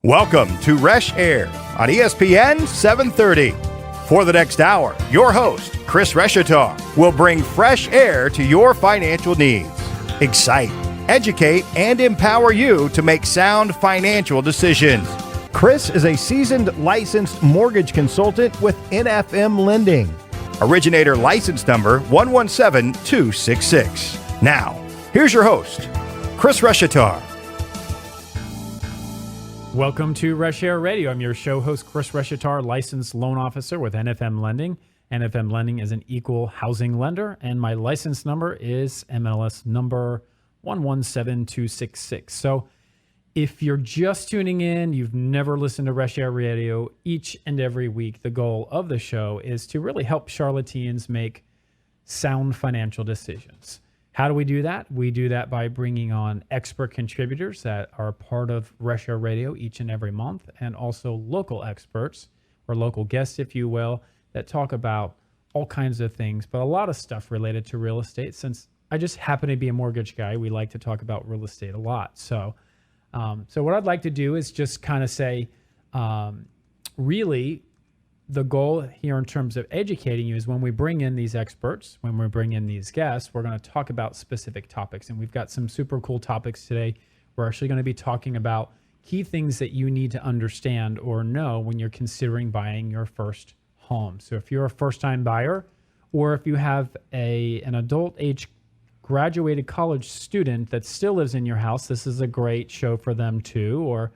Welcome to Reshair on ESPN 730. For the next hour, your host, Chris Reshair, will bring fresh air to your financial needs, excite, educate, and empower you to make sound financial decisions. Chris is a seasoned licensed mortgage consultant with NFM Lending. Originator license number 117266. Now, here's your host, Chris Reshair. Welcome to Reshair Radio. I'm your show host, Chris Reshair, licensed loan officer with NFM Lending. NFM Lending is an equal housing lender, and my license number is MLS number 117266. So if you're just tuning in, you've never listened to Reshair Radio, each and every week, the goal of the show is to really help Charlotteans make sound financial decisions. How do we do that? We do that by bringing on expert contributors that are part of Reshair Radio each and every month, and also local experts, or local guests, if you will, that talk about all kinds of things, but a lot of stuff related to real estate. Since I just happen to be a mortgage guy, we like to talk about real estate a lot. So what I'd like to do is just kind of say, really, the goal here in terms of educating you is when we bring in these experts, when we bring in these guests, we're going to talk about specific topics. And we've got some super cool topics today. We're actually going to be talking about key things that you need to understand or know when you're considering buying your first home. So if you're a first-time buyer, or if you have an adult age graduated college student that still lives in your house, this is a great show for them too. Or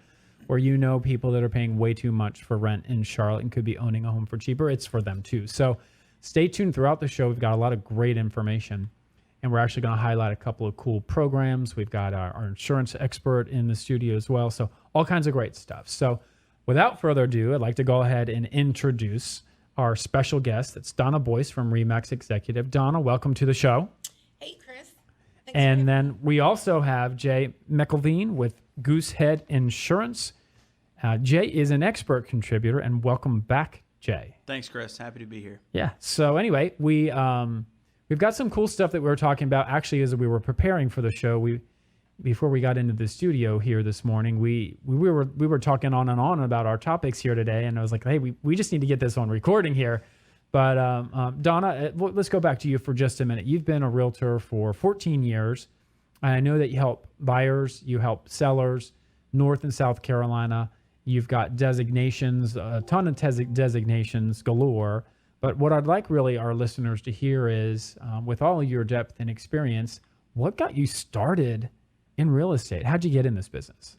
you know people that are paying way too much for rent in Charlotte and could be owning a home for cheaper, it's for them too. So stay tuned throughout the show. We've got a lot of great information, and we're actually going to highlight a couple of cool programs. We've got our insurance expert in the studio as well. So all kinds of great stuff. So without further ado, I'd like to go ahead and introduce our special guest. It's Donna Boyce from Remax Executive. Donna, welcome to the show. Hey, Chris. Thanks. And then we also have Jay McElveen with Goosehead Insurance. Jay is an expert contributor, and welcome back, Jay. Thanks, Chris. Happy to be here. Yeah. So anyway, we've got some cool stuff that we were talking about. Actually, as we were preparing for the show, before we got into the studio here this morning, we were talking on and on about our topics here today, and I was like, hey, we just need to get this on recording here. But Donna, let's go back to you for just a minute. You've been a realtor for 14 years. I know that you help buyers, you help sellers, North and South Carolina. You've got designations, a ton of designations galore. But what I'd like really our listeners to hear is, with all of your depth and experience, what got you started in real estate? How'd you get in this business?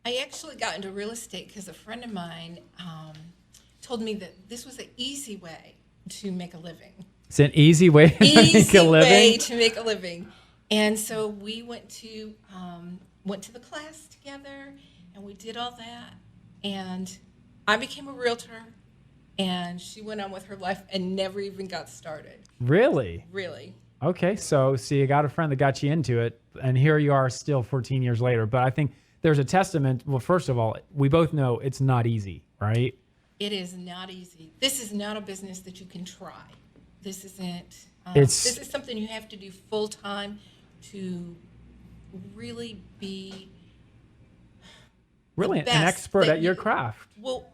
I actually got into real estate because a friend of mine told me that this was an easy way to make a living. It's an easy way to make a living? Easy way to make a living. And so we went to the class together, and we did all that, and I became a realtor, and she went on with her life and never even got started. Really? Really. Okay, so you got a friend that got you into it, and here you are still 14 years later. But I think there's a testament. Well, first of all, we both know it's not easy, right? It is not easy. This is not a business that you can try. This isn't. This is something you have to do full time to really be an expert at your craft. Well,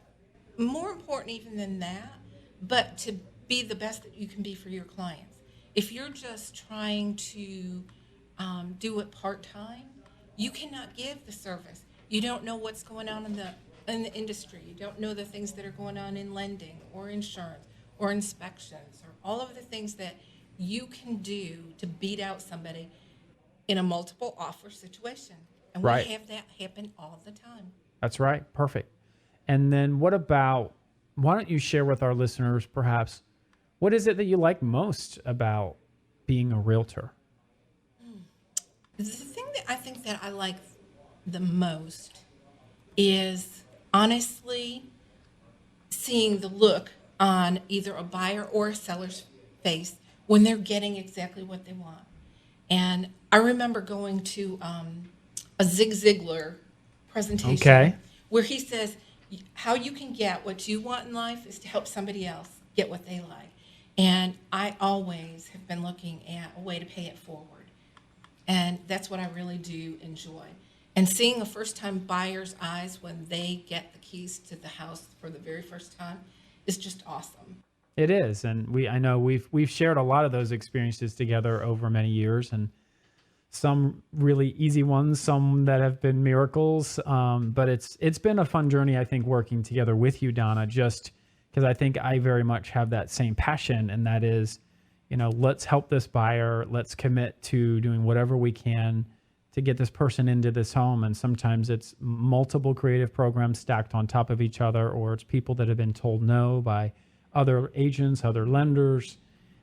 more important even than that, but to be the best that you can be for your clients. If you're just trying to do it part-time, you cannot give the service. You don't know what's going on in the industry. You don't know the things that are going on in lending or insurance or inspections or all of the things that you can do to beat out somebody in a multiple offer situation. And right. We have that happen all the time. That's right. Perfect. And then why don't you share with our listeners, perhaps, what is it that you like most about being a realtor? The thing that I think that I like the most is honestly seeing the look on either a buyer or a seller's face when they're getting exactly what they want. And I remember going to a Zig Ziglar presentation where he says how you can get what you want in life is to help somebody else get what they like. And I always have been looking at a way to pay it forward. And that's what I really do enjoy. And seeing a first-time buyer's eyes when they get the keys to the house for the very first time is just awesome. It is, and I know we've shared a lot of those experiences together over many years, and some really easy ones, some that have been miracles. But it's been a fun journey, I think, working together with you, Donna, just because I think I very much have that same passion, and that is, let's help this buyer. Let's commit to doing whatever we can to get this person into this home. And sometimes it's multiple creative programs stacked on top of each other, or it's people that have been told no by other agents, other lenders.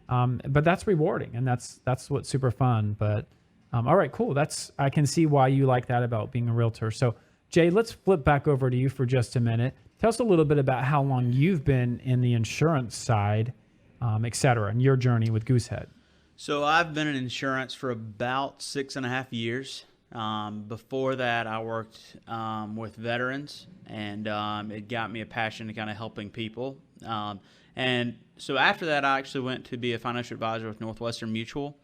But that's rewarding, and that's what's super fun. But all right, cool. I can see why you like that about being a realtor. So Jay, let's flip back over to you for just a minute. Tell us a little bit about how long you've been in the insurance side, et cetera, and your journey with Goosehead. So I've been in insurance for about 6.5 years. Before that, I worked with veterans, and it got me a passion to kind of helping people. And so after that, I actually went to be a financial advisor with Northwestern Mutual,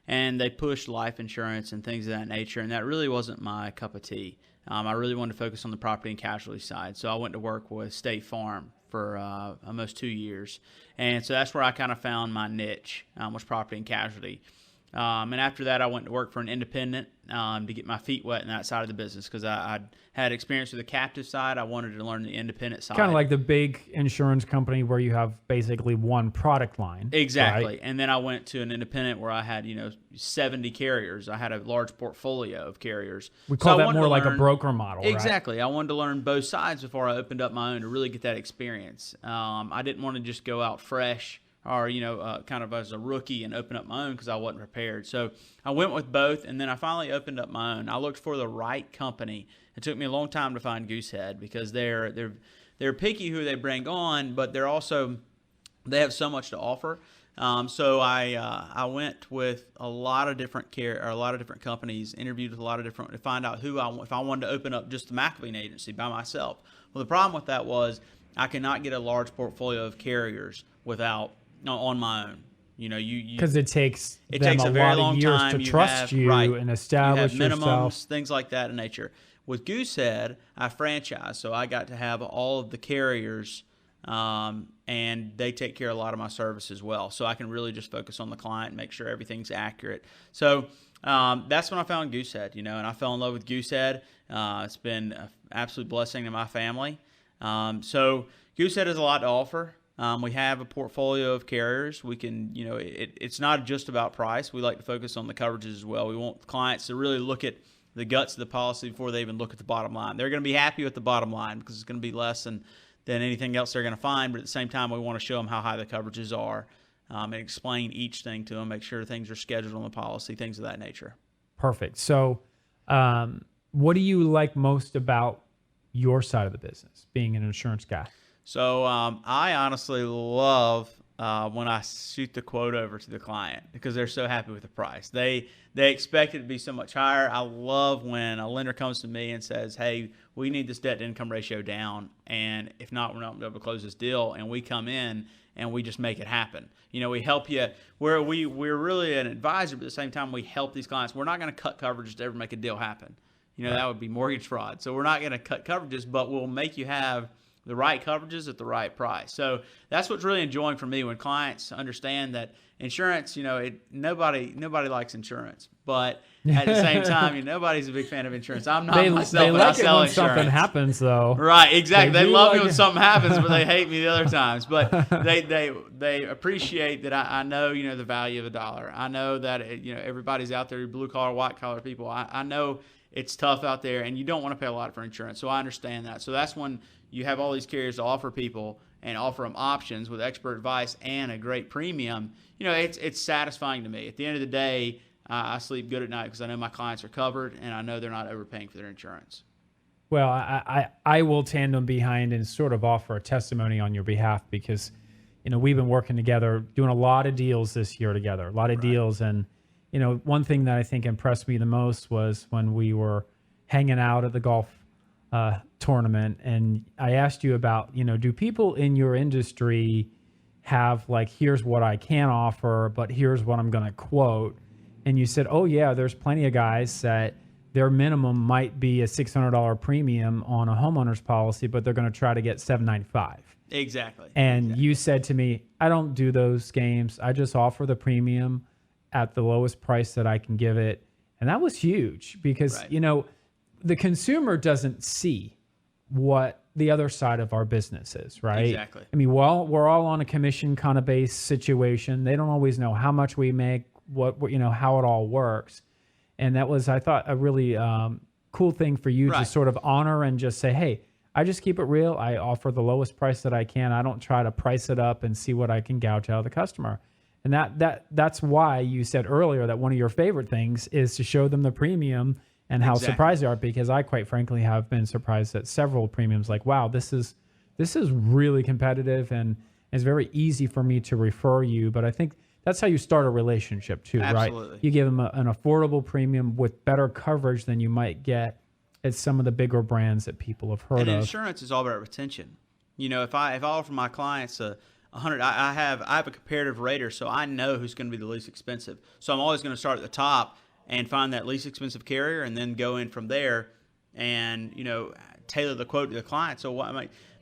and they pushed life insurance and things of that nature, and that really wasn't my cup of tea. I really wanted to focus on the property and casualty side, so I went to work with State Farm for almost 2 years. And so that's where I kind of found my niche, was property and casualty. And after that, I went to work for an independent to get my feet wet in that side of the business, because I had experience with the captive side. I wanted to learn the independent side. Kind of like the big insurance company where you have basically one product line. Exactly. Right? And then I went to an independent where I had, 70 carriers. I had a large portfolio of carriers. We call that more like a broker model, exactly. Right? I wanted to learn both sides before I opened up my own to really get that experience. I didn't want to just go out fresh or, kind of as a rookie and open up my own because I wasn't prepared. So I went with both, and then I finally opened up my own. I looked for the right company. It took me a long time to find Goosehead because they're picky who they bring on, but they have so much to offer. So I went with a lot of different companies, interviewed with a lot of different to find out if I wanted to open up just the McElveen agency by myself. Well, the problem with that was I could not get a large portfolio of carriers on my own. Because it takes a lot very of long years time. to trust you and establish you have minimums, yourself. things like that in nature. With Goosehead, I franchised, so I got to have all of the carriers, and they take care of a lot of my service as well. So I can really just focus on the client and make sure everything's accurate. So that's when I found Goosehead, and I fell in love with Goosehead. It's been an absolute blessing to my family. So Goosehead has a lot to offer. We have a portfolio of carriers. We can, it's not just about price. We like to focus on the coverages as well. We want clients to really look at the guts of the policy before they even look at the bottom line. They're going to be happy with the bottom line because it's going to be less than anything else they're going to find. But at the same time, we want to show them how high the coverages are and explain each thing to them, make sure things are scheduled on the policy, things of that nature. Perfect. So what do you like most about your side of the business, being an insurance guy? So I honestly love when I shoot the quote over to the client because they're so happy with the price. They expect it to be so much higher. I love when a lender comes to me and says, hey, we need this debt to income ratio down, and if not, we're not going to be able to close this deal. And we come in and we just make it happen. We help you. We're really an advisor, but at the same time, we help these clients. We're not going to cut coverages to ever make a deal happen. That would be mortgage fraud. So we're not going to cut coverages, but we'll make you have the right coverages at the right price. So that's what's really enjoying for me when clients understand that insurance, nobody likes insurance, but at the same time, nobody's a big fan of insurance. I'm not myself. They but like I sell it when insurance. something happens, though. Right, exactly. They love me like when something happens, but they hate me the other times. But they appreciate that I know the value of a dollar. I know that everybody's out there, blue collar, white collar people. I know it's tough out there, and you don't want to pay a lot for insurance. So I understand that. So that's when you have all these carriers to offer people and offer them options with expert advice and a great premium. It's satisfying to me. At the end of the day, I sleep good at night because I know my clients are covered and I know they're not overpaying for their insurance. Well, I will tandem behind and sort of offer a testimony on your behalf because, we've been working together, doing a lot of deals this year together, a lot of deals. And, one thing that I think impressed me the most was when we were hanging out at the golf tournament, and I asked you about, do people in your industry have like, here's what I can offer, but here's what I'm going to quote. And you said, oh yeah, there's plenty of guys that their minimum might be a $600 premium on a homeowner's policy, but they're going to try to get $795. Exactly. And you said to me, I don't do those games. I just offer the premium at the lowest price that I can give it. And that was huge because, Right. you know, the consumer doesn't see what the other side of our business is, right? Exactly. I mean, we're all on a commission kind of based situation. They don't always know how much we make, what you know, how it all works. And that was, I thought, a really cool thing for you to Right. sort of honor and just say, hey, I just keep it real. I offer the lowest price that I can. I don't try to price it up and see what I can gouge out of the customer. And that's why you said earlier that one of your favorite things is to show them the premium and how Exactly. surprised they are, because I quite frankly have been surprised at several premiums. Like, wow, this is really competitive and it's very easy for me to refer you. But I think that's how you start a relationship too, Absolutely. right? You give them an affordable premium with better coverage than you might get at some of the bigger brands that people have heard And of. insurance is all about retention. You know, if I offer my clients a 100, I have a comparative rater, so I know who's going to be the least expensive. So I'm always going to start at the top and find that least expensive carrier, and then go in from there, and you know, tailor the quote to the client. So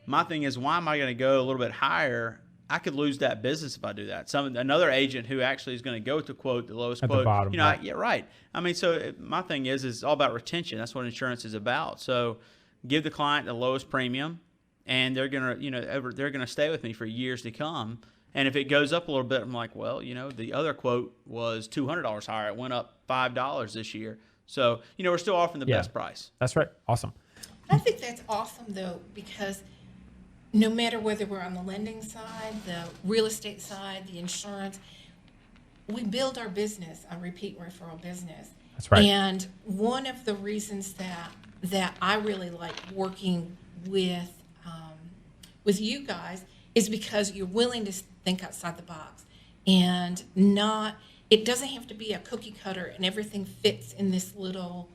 my thing is, why am I going to go a little bit higher? I could lose that business if I do that. Another agent who actually is going to go with the quote, the lowest At the quote. bottom, you know, right. yeah, right. I mean, so my thing is it's all about retention. That's what insurance is about. So give the client the lowest premium, and they're gonna, you know, they're gonna stay with me for years to come. And if it goes up a little bit, I'm like, well, you know, the other quote was $200 higher. It went up $5 this year. So, you know, we're still offering the Yeah. best price. That's right. Awesome. I think that's awesome, though, because no matter whether we're on the lending side, the real estate side, the insurance, we build our business, a repeat referral business. That's right. And one of the reasons that I really like working with you guys is because you're willing to think outside the box and not. It doesn't have to be a cookie cutter and everything fits in this little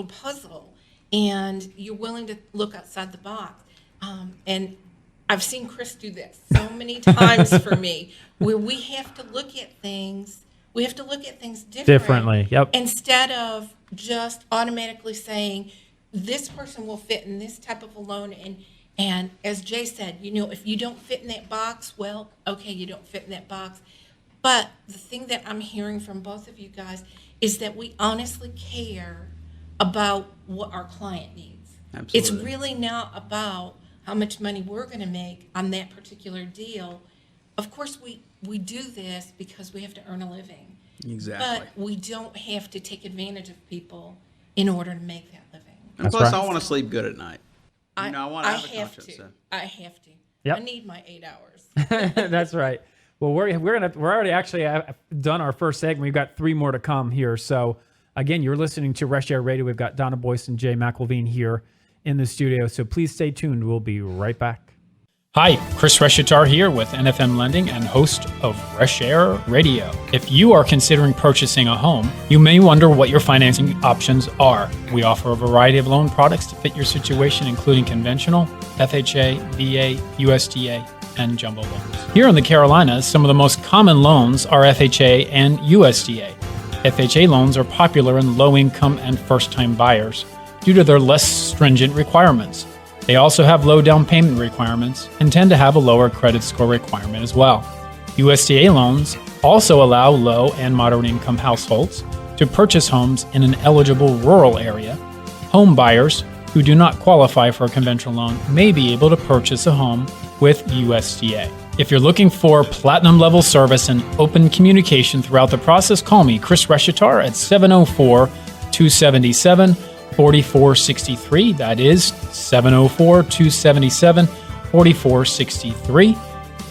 puzzle. And you're willing to look outside the box. And I've seen Chris do this so many times for me, where we have to look at things. We have to look at things Differently, yep. Instead of just automatically saying this person will fit in this type of a loan. And as Jay said, you know, if you don't fit in that box, well, okay, you don't fit in that box. But the thing that I'm hearing from both of you guys is that we honestly care about what our client needs. Absolutely. It's really not about how much money we're going to make on that particular deal. Of course, we do this because we have to earn a living. Exactly. But we don't have to take advantage of people in order to make that living. And That's plus, right. I want to sleep good at night. You know, I want to have a have conscience. to. So. I have to. Yep. I need my 8 hours. That's right. Well, we're already actually done our first segment. We've got 3 more to come here. So again, you're listening to Reshair Radio. We've got Donna, Boyce, and Jay McElveen here in the studio. So please stay tuned. We'll be right back. Hi, Chris Reshatar here with NFM Lending and host of Reshair Radio. If you are considering purchasing a home, you may wonder what your financing options are. We offer a variety of loan products to fit your situation, including conventional, FHA, VA, USDA, and jumbo loans. Here in the Carolinas, some of the most common loans are FHA and USDA. FHA loans are popular in low-income and first-time buyers due to their less stringent requirements. They also have low down payment requirements and tend to have a lower credit score requirement as well. USDA loans also allow low and moderate income households to purchase homes in an eligible rural area. Home buyers who do not qualify for a conventional loan may be able to purchase a home with USDA. If you're looking for platinum level service and open communication throughout the process, call me, Chris Reshatar, at 704-277-4463. That is 704-277-4463.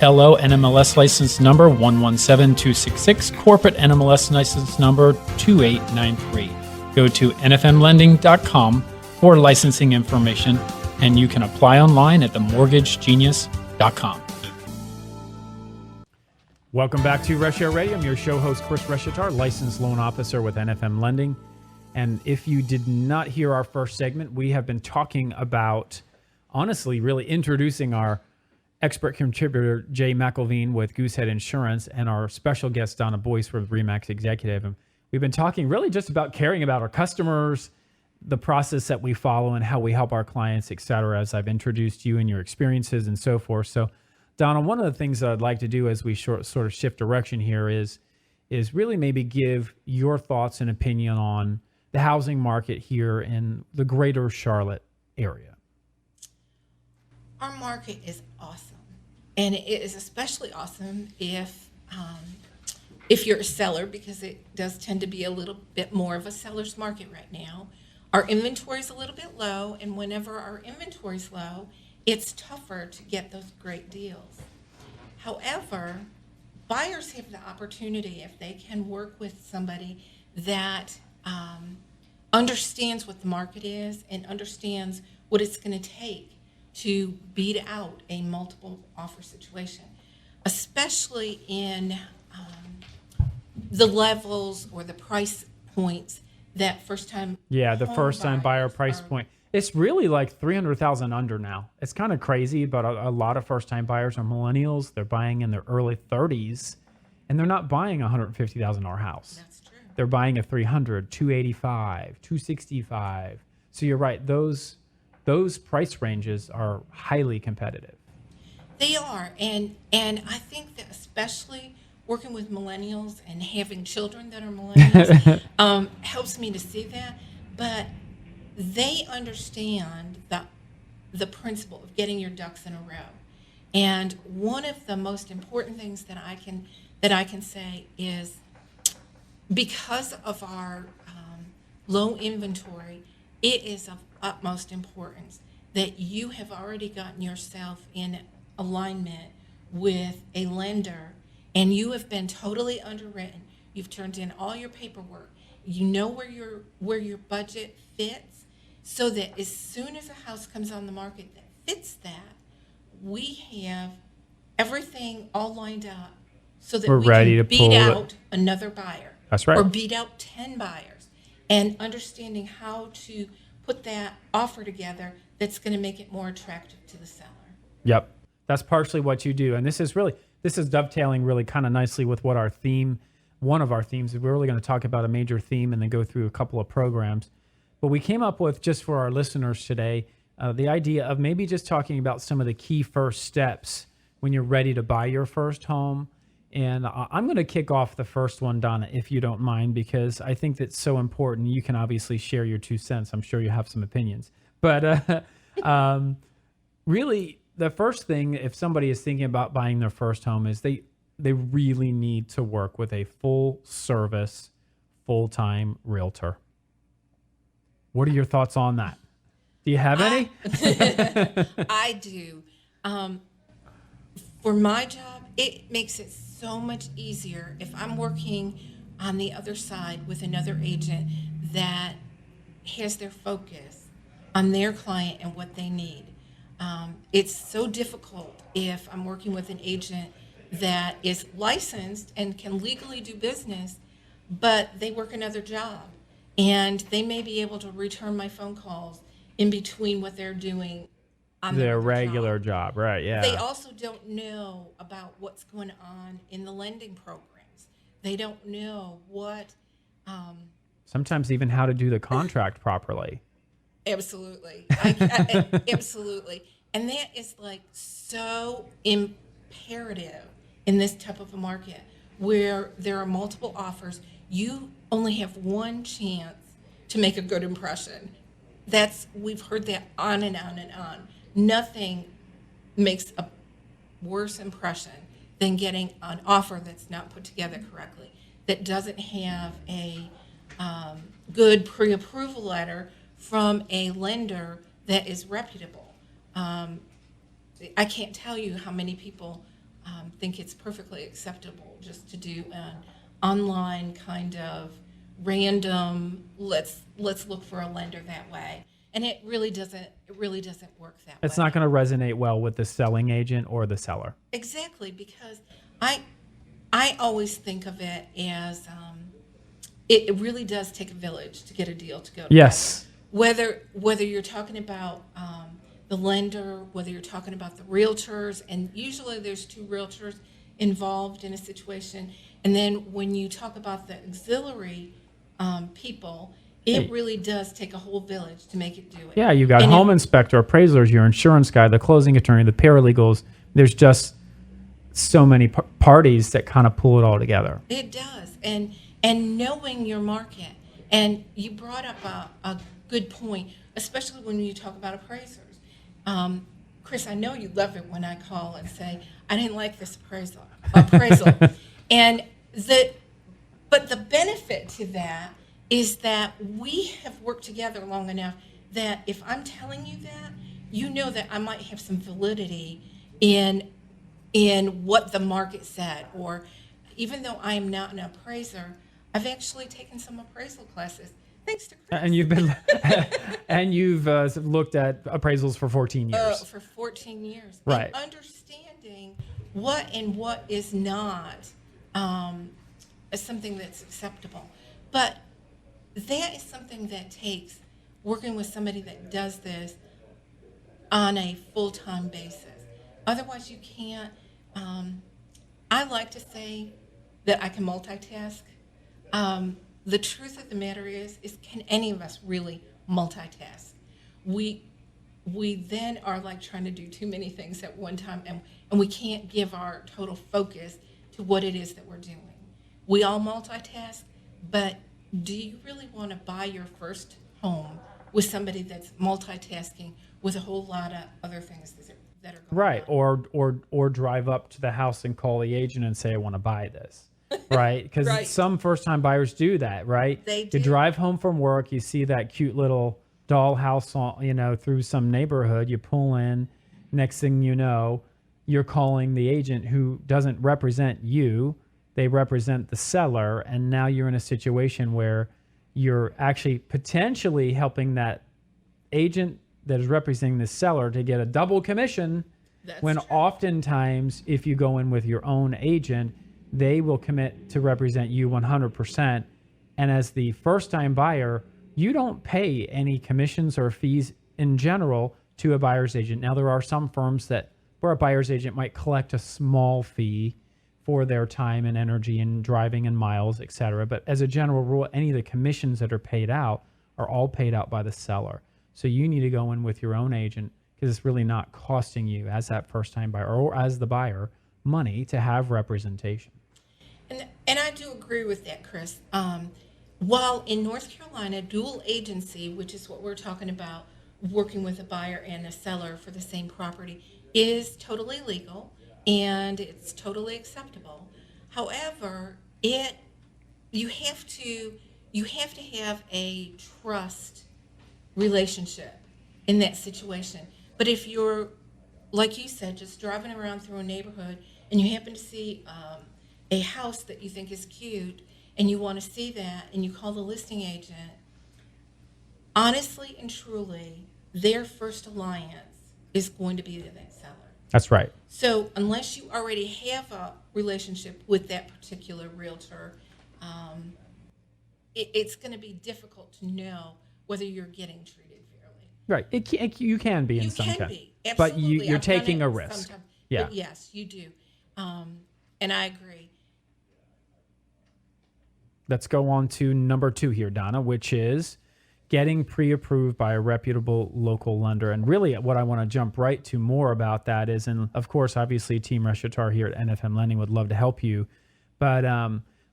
LO NMLS license number 117266. Corporate NMLS license number 2893. Go to nfmlending.com for licensing information, and you can apply online at themortgagegenius.com. Welcome back to Reshair Radio. I'm your show host, Chris Reshatar, licensed loan officer with NFM Lending. And if you did not hear our first segment, we have been talking about, honestly, really introducing our expert contributor, Jay McElveen with Goosehead Insurance, and our special guest, Donna Boyce with RE/MAX Executive. And we've been talking really just about caring about our customers, the process that we follow and how we help our clients, et cetera, as I've introduced you and your experiences and so forth. So, Donna, one of the things that I'd like to do as we sort of shift direction here is really maybe give your thoughts and opinion on the housing market here in the greater Charlotte area. Our market is awesome, and it is especially awesome if you're a seller, because it does tend to be a little bit more of a seller's market right now. Our inventory is a little bit low, and whenever our inventory is low, it's tougher to get those great deals. However, buyers have the opportunity, if they can work with somebody that understands what the market is and understands what it's going to take to beat out a multiple offer situation, especially in the levels or the price points that first-time the first-time buyer price point. It's really like 300,000 under now. It's kind of crazy, but a lot of first-time buyers are millennials. They're buying in their early 30s, and they're not buying a $150,000 house. That's true. They're buying a 300, 285, 265. So you're right. Those price ranges are highly competitive. They are, and I think that especially working with millennials and having children that are millennials helps me to see that. But they understand the principle of getting your ducks in a row. And one of the most important things that I can say is, because of our low inventory, it is of utmost importance that you have already gotten yourself in alignment with a lender, and you have been totally underwritten. You've turned in all your paperwork. You know where your budget fits, so that as soon as a house comes on the market that fits that, we have everything all lined up so that we're we ready can to beat pull out another buyer. That's right. Or beat out 10 buyers, and understanding how to put that offer together that's going to make it more attractive to the seller. Yep. That's partially what you do. And this is dovetailing really kind of nicely with what our theme, one of our themes, we're really going to talk about a major theme and then go through a couple of programs. But we came up with, just for our listeners today, the idea of maybe just talking about some of the key first steps when you're ready to buy your first home. And I'm going to kick off the first one, Donna, if you don't mind, because I think that's so important. You can obviously share your 2 cents. I'm sure you have some opinions. But really, the first thing, if somebody is thinking about buying their first home, is they really need to work with a full-service, full-time realtor. What are your thoughts on that? Do you have any? I do. For my job, it makes it so much easier if I'm working on the other side with another agent that has their focus on their client and what they need. It's so difficult if I'm working with an agent that is licensed and can legally do business, but they work another job, and they may be able to return my phone calls in between what they're doing on their regular job. Right? Yeah. They also don't know about what's going on in the lending programs. They don't know what. Sometimes even how to do the contract properly. Absolutely. Absolutely. And that is like so imperative in this type of a market where there are multiple offers. You only have one chance to make a good impression. We've heard that on and on and on. Nothing makes a worse impression than getting an offer that's not put together correctly, that doesn't have a good pre-approval letter from a lender that is reputable. I can't tell you how many people think it's perfectly acceptable just to do an online kind of random, let's look for a lender that way. And it really doesn't work that way. It's not going to resonate well with the selling agent or the seller. Exactly, because I always think of it as it really does take a village to get a deal to go together. Yes. Whether you're talking about the lender, whether you're talking about the realtors, and usually there's 2 realtors involved in a situation. And then when you talk about the auxiliary people, it really does take a whole village to make it do it. Yeah, you got And home inspector, appraisers, your insurance guy, the closing attorney, the paralegals. There's just so many parties that kind of pull it all together. It does, and knowing your market. And you brought up a good point, especially when you talk about appraisers. Chris, I know you love it when I call and say, I didn't like this appraisal. And but the benefit to that is that we have worked together long enough that if I'm telling you that, you know that I might have some validity in what the market said. Or even though I am not an appraiser, I've actually taken some appraisal classes. Thanks to Chris. And you've looked at appraisals for 14 years. For 14 years. Right. And understanding what and what is not as something that's acceptable. But that is something that takes working with somebody that does this on a full-time basis. Otherwise, you can't. I like to say that I can multitask. The truth of the matter is can any of us really multitask? We then are like trying to do too many things at one time, and we can't give our total focus to what it is that we're doing. We all multitask, but do you really want to buy your first home with somebody that's multitasking with a whole lot of other things that are going Right. on? Or drive up to the house and call the agent and say, I want to buy this. Right. Because Right. some first time buyers do that. Right. They You do. drive home from work, you see that cute little dollhouse on, through some neighborhood, you pull in, next thing you know, you're calling the agent who doesn't represent you. They represent the seller, and now you're in a situation where you're actually potentially helping that agent that is representing the seller to get a double commission. That's When true. oftentimes, if you go in with your own agent, they will commit to represent you 100%. And as the first-time buyer, you don't pay any commissions or fees in general to a buyer's agent. Now, there are some firms where a buyer's agent might collect a small fee for their time and energy and driving and miles, et cetera. But as a general rule, any of the commissions that are paid out are all paid out by the seller. So you need to go in with your own agent because it's really not costing you as that first-time buyer or as the buyer money to have representation. And I do agree with that, Chris. While in North Carolina, dual agency, which is what we're talking about, working with a buyer and a seller for the same property, is totally legal and it's totally acceptable. However, you have to have a trust relationship in that situation. But if you're, like you said, just driving around through a neighborhood and you happen to see a house that you think is cute and you want to see that and you call the listing agent, honestly and truly, their first alliance is going to be to that seller. That's right. So unless you already have a relationship with that particular realtor, it's going to be difficult to know whether you're getting treated fairly. Right. You can be in You some can cases. be, absolutely. But you're I've done taking it a risk. sometimes. Yeah. But yes, you do. And I agree. Let's go on to number 2 here, Donna, which is getting pre-approved by a reputable local lender. And really what I want to jump right to more about that is, and of course, obviously Team Reshatar here at NFM Lending would love to help you. But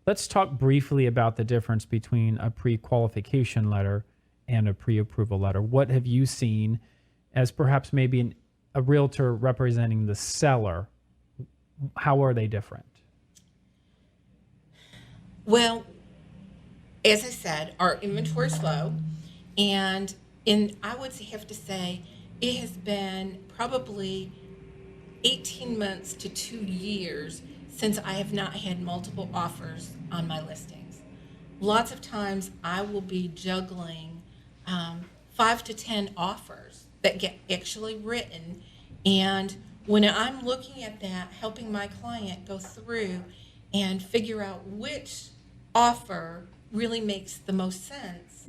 let's talk briefly about the difference between a pre-qualification letter and a pre-approval letter. What have you seen as perhaps maybe a realtor representing the seller? How are they different? Well, as I said, our inventory is low, and I would have to say it has been probably 18 months to 2 years since I have not had multiple offers on my listings. Lots of times I will be juggling 5 to 10 offers that get actually written, and when I'm looking at that, helping my client go through and figure out which offer really makes the most sense,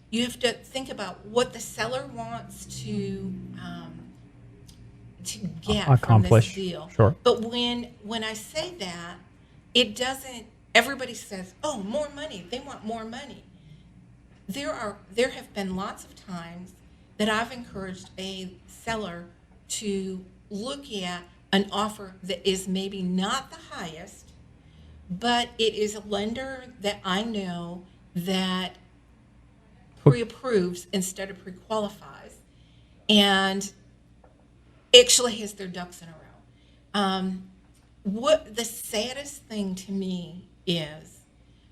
you have to think about what the seller wants to to get accomplish. from this deal. Sure. But when I say that, it doesn't. Everybody says, "Oh, more money. They want more money." There have been lots of times that I've encouraged a seller to look at an offer that is maybe not the highest, but it is a lender that I know that pre-approves instead of pre-qualifies, and actually has their ducks in a row. What the saddest thing to me is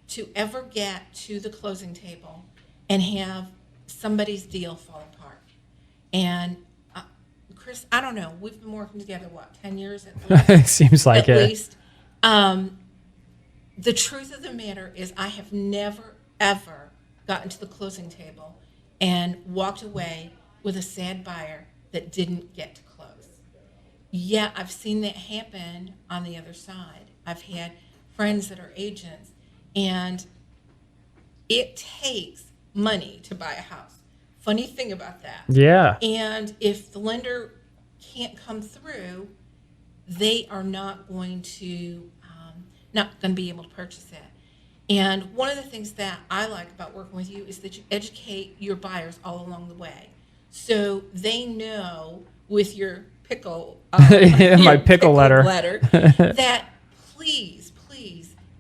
to ever get to the closing table and have somebody's deal fall apart. And Chris, I don't know, we've been working together, 10 years at least? It seems like at it. least. The truth of the matter is I have never, ever gotten to the closing table and walked away with a sad buyer that didn't get to close. Yeah, I've seen that happen on the other side. I've had friends that are agents, and it takes money to buy a house. Funny thing about that. Yeah. And if the lender can't come through, they are not going to be able to purchase it. And one of the things that I like about working with you is that you educate your buyers all along the way, so they know with your pickle, my pickle letter, that please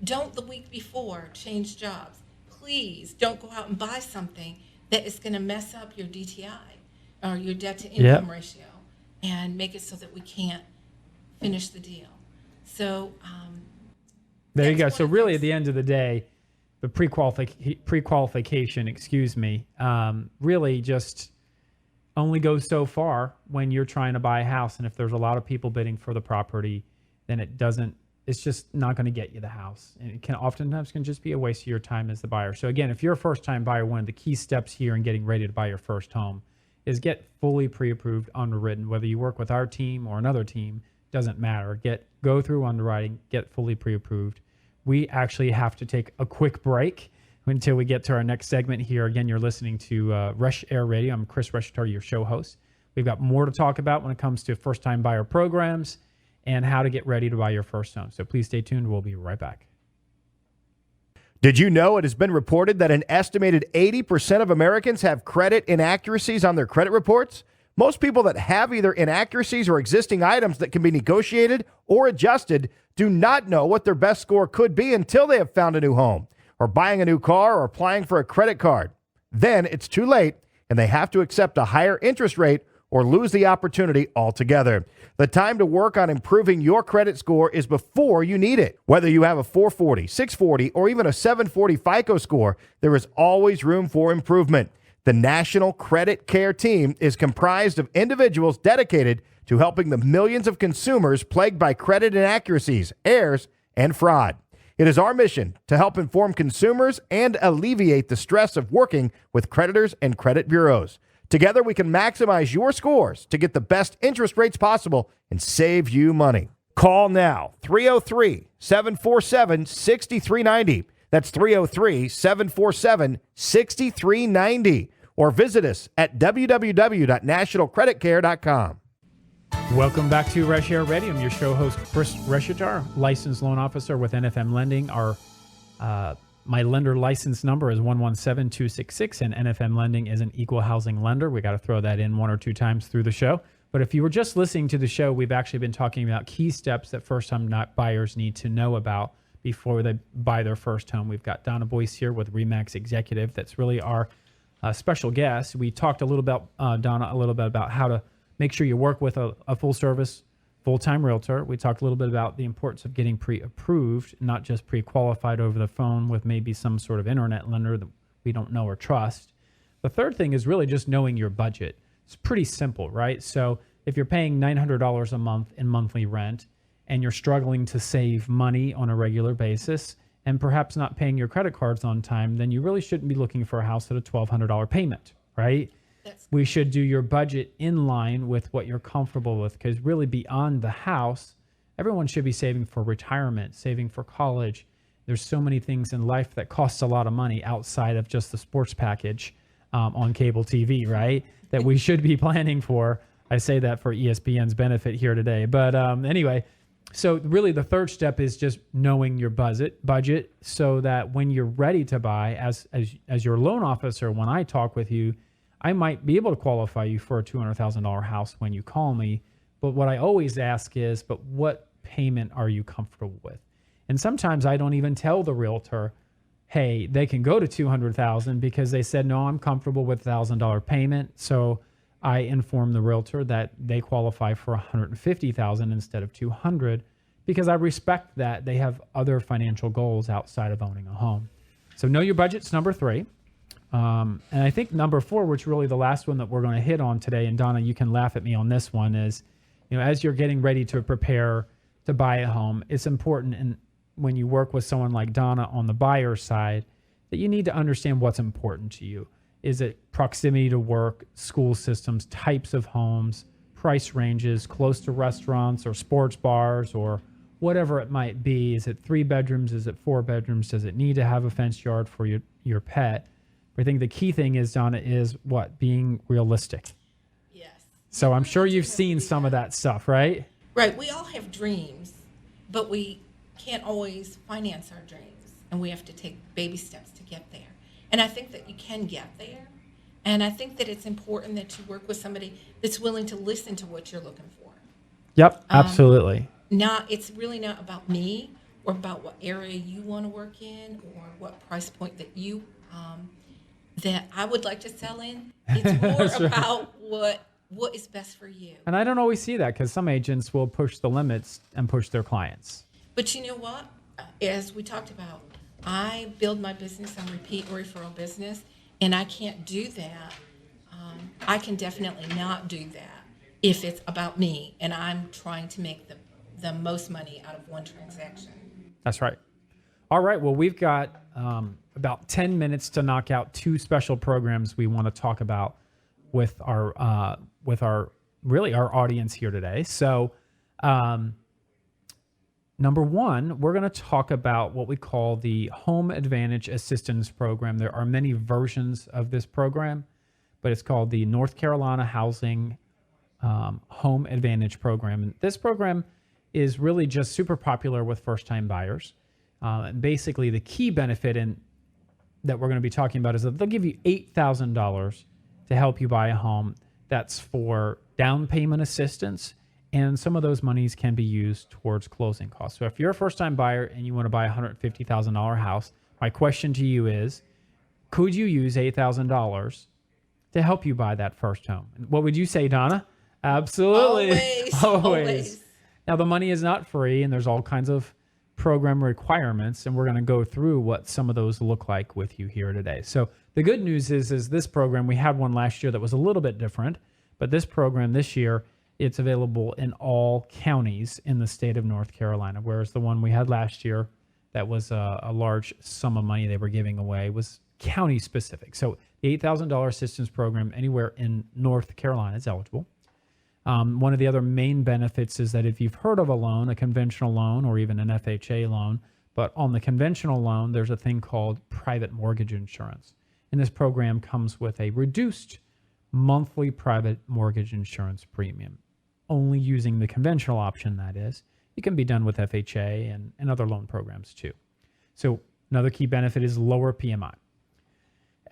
don't the week before change jobs. Please don't go out and buy something that is going to mess up your DTI or your debt to income ratio and make it so that we can't finish the deal. So there you go. So really, at the end of the day, the pre-qualification, really just only goes so far when you're trying to buy a house. And if there's a lot of people bidding for the property, then it's just not going to get you the house. And it can oftentimes just be a waste of your time as the buyer. So again, if you're a first-time buyer, one of the key steps here in getting ready to buy your first home is get fully pre-approved, underwritten. Whether you work with our team or another team, doesn't matter. Go through underwriting, get fully pre-approved. We actually have to take a quick break until we get to our next segment here. Again, you're listening to Reshair Radio. I'm Chris Reshatar, your show host. We've got more to talk about when it comes to first-time buyer programs and how to get ready to buy your first home. So please stay tuned. We'll be right back. Did you know it has been reported that an estimated 80% of Americans have credit inaccuracies on their credit reports? Most people that have either inaccuracies or existing items that can be negotiated or adjusted do not know what their best score could be until they have found a new home, or buying a new car, or applying for a credit card. Then it's too late, and they have to accept a higher interest rate or lose the opportunity altogether. The time to work on improving your credit score is before you need it. Whether you have a 440, 640, or even a 740 FICO score, there is always room for improvement. The National Credit Care Team is comprised of individuals dedicated to helping the millions of consumers plagued by credit inaccuracies, errors, and fraud. It is our mission to help inform consumers and alleviate the stress of working with creditors and credit bureaus. Together, we can maximize your scores to get the best interest rates possible and save you money. Call now, 303-747-6390. That's 303-747-6390. Or visit us at www.nationalcreditcare.com. Welcome back to Reshair Radio. I'm your show host, Chris Reshatar, licensed loan officer with NFM Lending. My lender license number is 117266, and NFM Lending is an equal housing lender. We got to throw that in one or two times through the show. But if you were just listening to the show, we've actually been talking about key steps that first-time buyers need to know about before they buy their first home. We've got Donna Boyce here with RE/MAX Executive. That's really our special guest. We talked a little about, Donna, a little bit about how to make sure you work with a full-service, full-time realtor. We talked a little bit about the importance of getting pre-approved, not just pre-qualified over the phone with maybe some sort of internet lender that we don't know or trust. The third thing is really just knowing your budget. It's pretty simple, right? So if you're paying $900 a month in monthly rent and you're struggling to save money on a regular basis and perhaps not paying your credit cards on time, then you really shouldn't be looking for a house at a $1,200 payment, right? We should do your budget in line with what you're comfortable with, because really beyond the house, everyone should be saving for retirement, saving for college. There's so many things in life that costs a lot of money outside of just the sports package on cable TV, right? That we should be planning for I say that for ESPN's benefit here today. But anyway, so really the third step is just knowing your budget so that when you're ready to buy, as your loan officer, when I talk with you, I might be able to qualify you for a $200,000 house when you call me. But what I always ask is, but what payment are you comfortable with? And sometimes I don't even tell the realtor, hey, they can go to $200,000 because they said, no, I'm comfortable with $1,000 payment. So I inform the realtor that they qualify for $150,000 instead of $200 because I respect that they have other financial goals outside of owning a home. So know your budget's number 3. And I think number 4, which is really the last one that we're going to hit on today, and Donna, you can laugh at me on this one, is, as you're getting ready to prepare to buy a home, it's important, and when you work with someone like Donna on the buyer side, that you need to understand what's important to you. Is it proximity to work, school systems, types of homes, price ranges, close to restaurants or sports bars or whatever it might be? Is it 3 bedrooms? Is it 4 bedrooms? Does it need to have a fenced yard for your pet? I think the key thing is, Donna, is what? Being realistic. Yes. So I'm sure you've seen some of that stuff, right? Right. We all have dreams, but we can't always finance our dreams, and we have to take baby steps to get there. And I think that you can get there, and I think that it's important that you work with somebody that's willing to listen to what you're looking for. Yep, absolutely. It's really not about me or about what area you want to work in or what price point that you that I would like to sell in. It's more about what is best for you. And I don't always see that because some agents will push the limits and push their clients. But you know what? As we talked about, I build my business on repeat referral business, and I can't do that. I can definitely not do that if it's about me and I'm trying to make the most money out of one transaction. That's right. All right. Well, we've got about 10 minutes to knock out 2 special programs we want to talk about with our audience here today. So, number 1, we're going to talk about what we call the Home Advantage Assistance Program. There are many versions of this program, but it's called the North Carolina Housing Home Advantage Program. And this program is really just super popular with first-time buyers. Basically, the key benefit that we're going to be talking about is that they'll give you $8,000 to help you buy a home. That's for down payment assistance, and some of those monies can be used towards closing costs. So if you're a first-time buyer and you want to buy a $150,000 house, my question to you is, could you use $8,000 to help you buy that first home? What would you say, Donna? Absolutely. Always. Now, the money is not free, and there's all kinds of program requirements, and we're going to go through what some of those look like with you here today. So the good news is this program, we had one last year that was a little bit different, but this program this year, it's available in all counties in the state of North Carolina, whereas the one we had last year that was a large sum of money they were giving away was county specific. So the $8,000 assistance program anywhere in North Carolina is eligible. One of the other main benefits is that if you've heard of a loan, a conventional loan or even an FHA loan, but on the conventional loan, there's a thing called private mortgage insurance. And this program comes with a reduced monthly private mortgage insurance premium, only using the conventional option, that is. It can be done with FHA and other loan programs too. So another key benefit is lower PMI.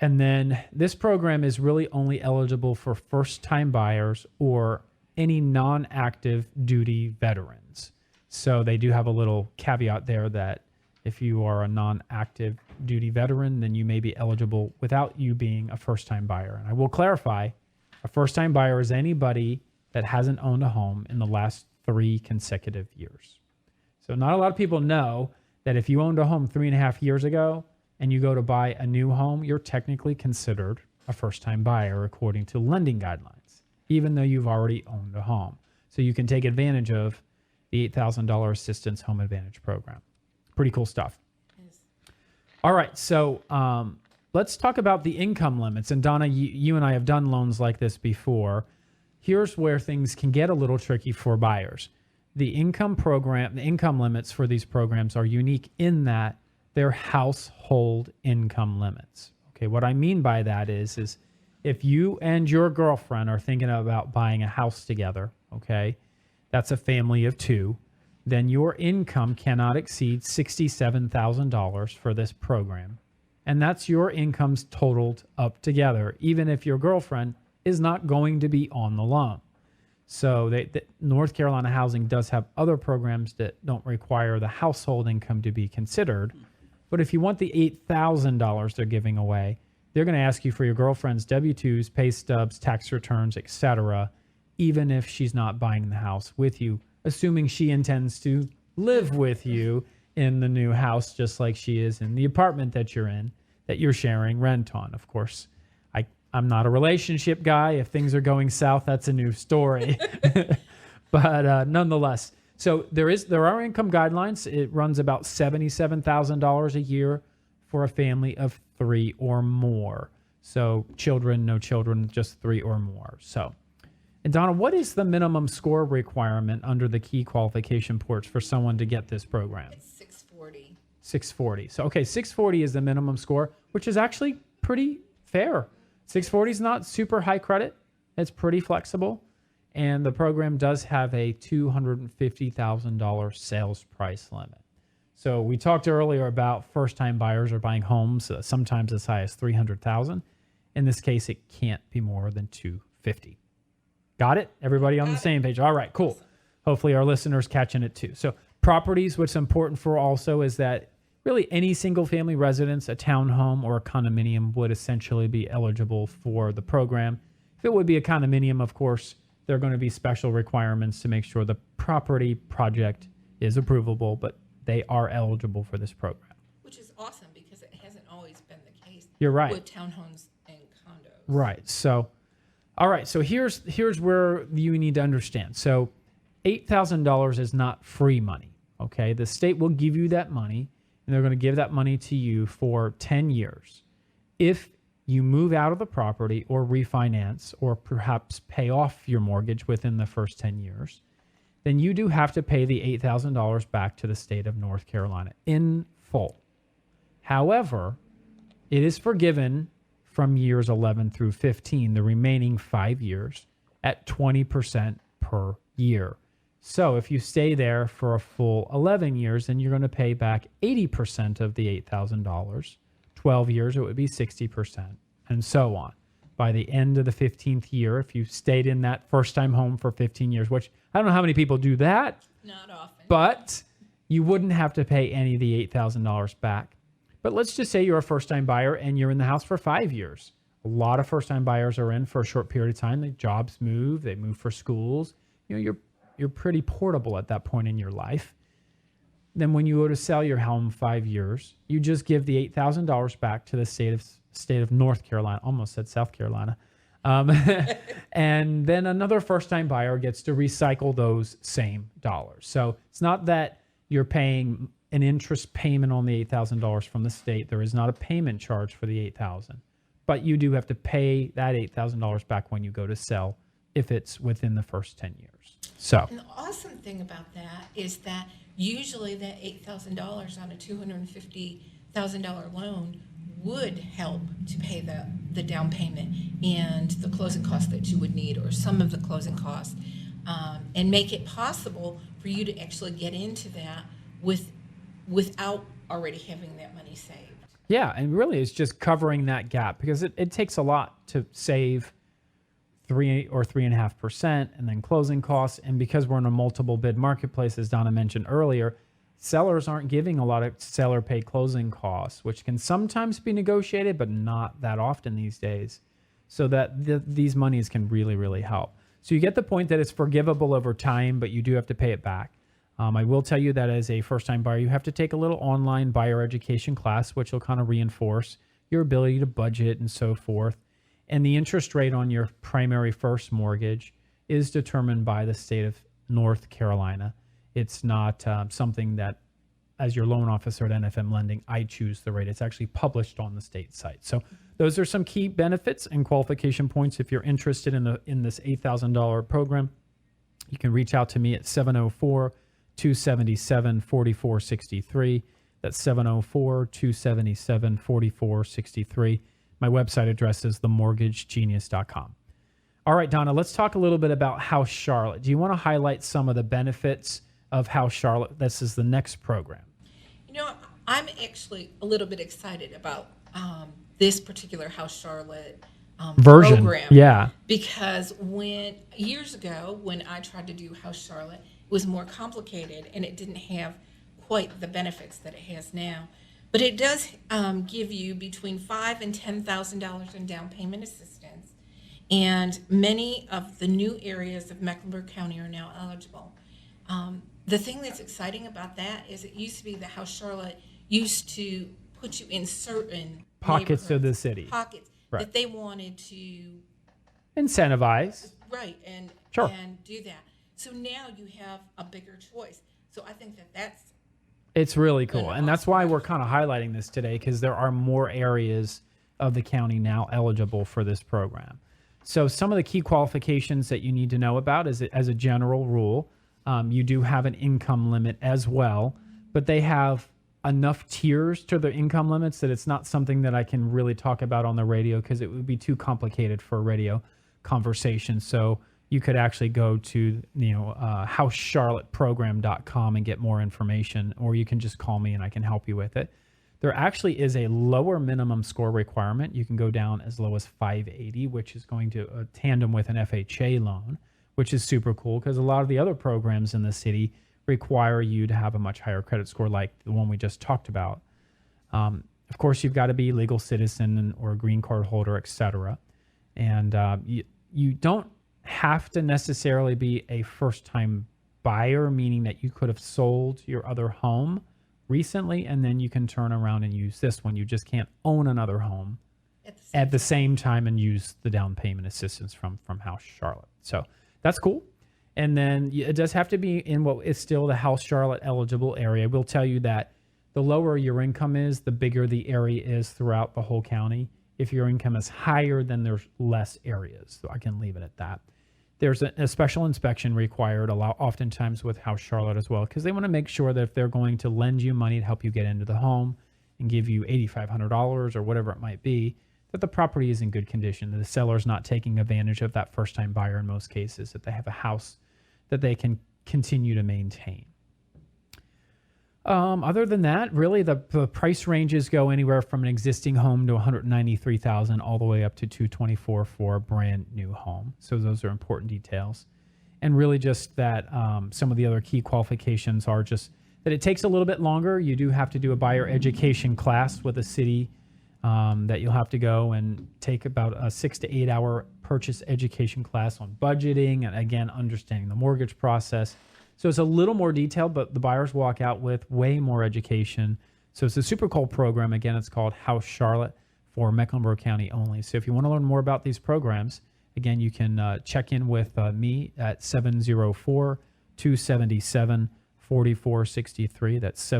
And then this program is really only eligible for first-time buyers or any non-active duty veterans. So they do have a little caveat there that if you are a non-active duty veteran, then you may be eligible without you being a first-time buyer. And I will clarify, a first-time buyer is anybody that hasn't owned a home in the last 3 consecutive years. So not a lot of people know that if you owned a home 3.5 years ago and you go to buy a new home, you're technically considered a first-time buyer according to lending guidelines, even though you've already owned a home. So you can take advantage of the $8,000 Assistance Home Advantage Program. Pretty cool stuff. Yes. All right, so let's talk about the income limits. And Donna, you and I have done loans like this before. Here's where things can get a little tricky for buyers. The income limits for these programs are unique in that they're household income limits. Okay, what I mean by that is if you and your girlfriend are thinking about buying a house together, okay, that's a family of two, then your income cannot exceed $67,000 for this program. And that's your incomes totaled up together, even if your girlfriend is not going to be on the loan. So North Carolina Housing does have other programs that don't require the household income to be considered. But if you want the $8,000 they're giving away, they're going to ask you for your girlfriend's W-2s, pay stubs, tax returns, etc., even if she's not buying the house with you, assuming she intends to live with you in the new house, just like she is in the apartment that you're in, that you're sharing rent on. Of course, I'm not a relationship guy. If things are going south, that's a new story. But nonetheless, so there are income guidelines. It runs about $77,000 a year for a family of 3 or more. So children, no children, just 3 or more. So, and Donna, what is the minimum score requirement under the key qualification ports for someone to get this program? It's 640. 640. So, okay, 640 is the minimum score, which is actually pretty fair. 640 is not super high credit. It's pretty flexible. And the program does have a $250,000 sales price limit. So we talked earlier about first-time buyers are buying homes, sometimes as high as $300,000. In this case, it can't be more than $250,000. Got it? Everybody on the same page? All right, cool. Hopefully our listeners catching it too. So properties, what's important for also is that really any single-family residence, a townhome, or a condominium would essentially be eligible for the program. If it would be a condominium, of course, there are going to be special requirements to make sure the property project is approvable, but they are eligible for this program. Which is awesome because it hasn't always been the case. You're right. With townhomes and condos. Right. So, all right. So here's where you need to understand. So $8,000 is not free money. Okay. The state will give you that money, and they're going to give that money to you for 10 years. If you move out of the property or refinance or perhaps pay off your mortgage within the first 10 years, then you do have to pay the $8,000 back to the state of North Carolina in full. However, it is forgiven from years 11 through 15, the remaining 5 years, at 20% per year. So if you stay there for a full 11 years, then you're going to pay back 80% of the $8,000. 12 years, it would be 60%, and so on. By the end of the 15th year, if you stayed in that first-time home for 15 years, which I don't know how many people do that. Not often. But you wouldn't have to pay any of the $8,000 back. But let's just say you're a first-time buyer and you're in the house for 5 years. A lot of first-time buyers are in for a short period of time. The jobs move, they move for schools. You know, you're pretty portable at that point in your life. Then when you go to sell your home 5 years, you just give the $8,000 back to the state of North Carolina. Almost said South Carolina. And then another first-time buyer gets to recycle those same dollars. So it's not that you're paying an interest payment on the $8,000 from the state. There is not a payment charge for the $8,000, but you do have to pay that $8,000 back when you go to sell if it's within the first 10 years. So, And the awesome thing about that is that usually that $8,000 on a $250,000 loan would help to pay the down payment and the closing costs that you would need, or some of the closing costs, and make it possible for you to actually get into that without already having that money saved. yeah, and really it's just covering that gap, because it takes a lot to save 3 or 3.5%, and then closing costs. And because we're in a multiple bid marketplace, as Donna mentioned earlier, sellers aren't giving a lot of seller pay closing costs, which can sometimes be negotiated, but not that often these days. So that these monies can really, really help. So you get the point that it's forgivable over time, but you do have to pay it back. I will tell you that as a first-time buyer, you have to take a little online buyer education class, which will kind of reinforce your ability to budget and so forth. And the interest rate on your primary first mortgage is determined by the state of North Carolina. It's not something that, as your loan officer at NFM Lending, I choose the rate. It's actually published on the state site. So those are some key benefits and qualification points. If you're interested in this $8,000 program, you can reach out to me at 704-277-4463. That's 704-277-4463. My website address is themortgagegenius.com. All right, Donna, let's talk a little bit about House Charlotte. Do you want to highlight some of the benefits of House Charlotte? This is the next program. I'm actually a little bit excited about this particular House Charlotte version. Program. Yeah. Because years ago, when I tried to do House Charlotte, it was more complicated and it didn't have quite the benefits that it has now. But it does give you between $5,000 and $10,000 in down payment assistance. And many of the new areas of Mecklenburg County are now eligible. The thing that's exciting about that is it used to be that House Charlotte used to put you in certain pockets of the city. Pockets that they wanted to incentivize. Right, and do that. So now you have a bigger choice. So I think it's really cool. And that's why we're kind of highlighting this today, because there are more areas of the county now eligible for this program. So some of the key qualifications that you need to know about is, as a general rule, you do have an income limit as well, but they have enough tiers to their income limits that it's not something that I can really talk about on the radio, because it would be too complicated for a radio conversation. So you could actually go to housecharlotteprogram.com and get more information, or you can just call me and I can help you with it. There actually is a lower minimum score requirement. You can go down as low as 580, which is going to tandem with an FHA loan, which is super cool, because a lot of the other programs in the city require you to have a much higher credit score, like the one we just talked about. Of course, you've got to be a legal citizen or a green card holder, etc. And you don't have to necessarily be a first-time buyer, meaning that you could have sold your other home recently and then you can turn around and use this one. You just can't own another home at the same time and use the down payment assistance from House Charlotte. So that's cool. And then it does have to be in what is still the House Charlotte eligible area. We'll tell you that the lower your income is, the bigger the area is throughout the whole county. If your income is higher, then there's less areas. So I can leave it at that. There's a special inspection required oftentimes with House Charlotte as well, because they want to make sure that if they're going to lend you money to help you get into the home and give you $8,500 or whatever it might be, that the property is in good condition, that the seller's not taking advantage of that first-time buyer in most cases, that they have a house that they can continue to maintain. Other than that, really the price ranges go anywhere from an existing home to $193,000 all the way up to $224,000 for a brand new home. So those are important details. And really just that some of the other key qualifications are just that it takes a little bit longer. You do have to do a buyer education class with a city that you'll have to go and take about a 6 to 8 hour purchase education class on budgeting and, again, understanding the mortgage process. So it's a little more detailed, but the buyers walk out with way more education. So it's a super cool program. Again, it's called House Charlotte for Mecklenburg County only. So if you want to learn more about these programs, again, you can check in with me at 704-277-4463. That's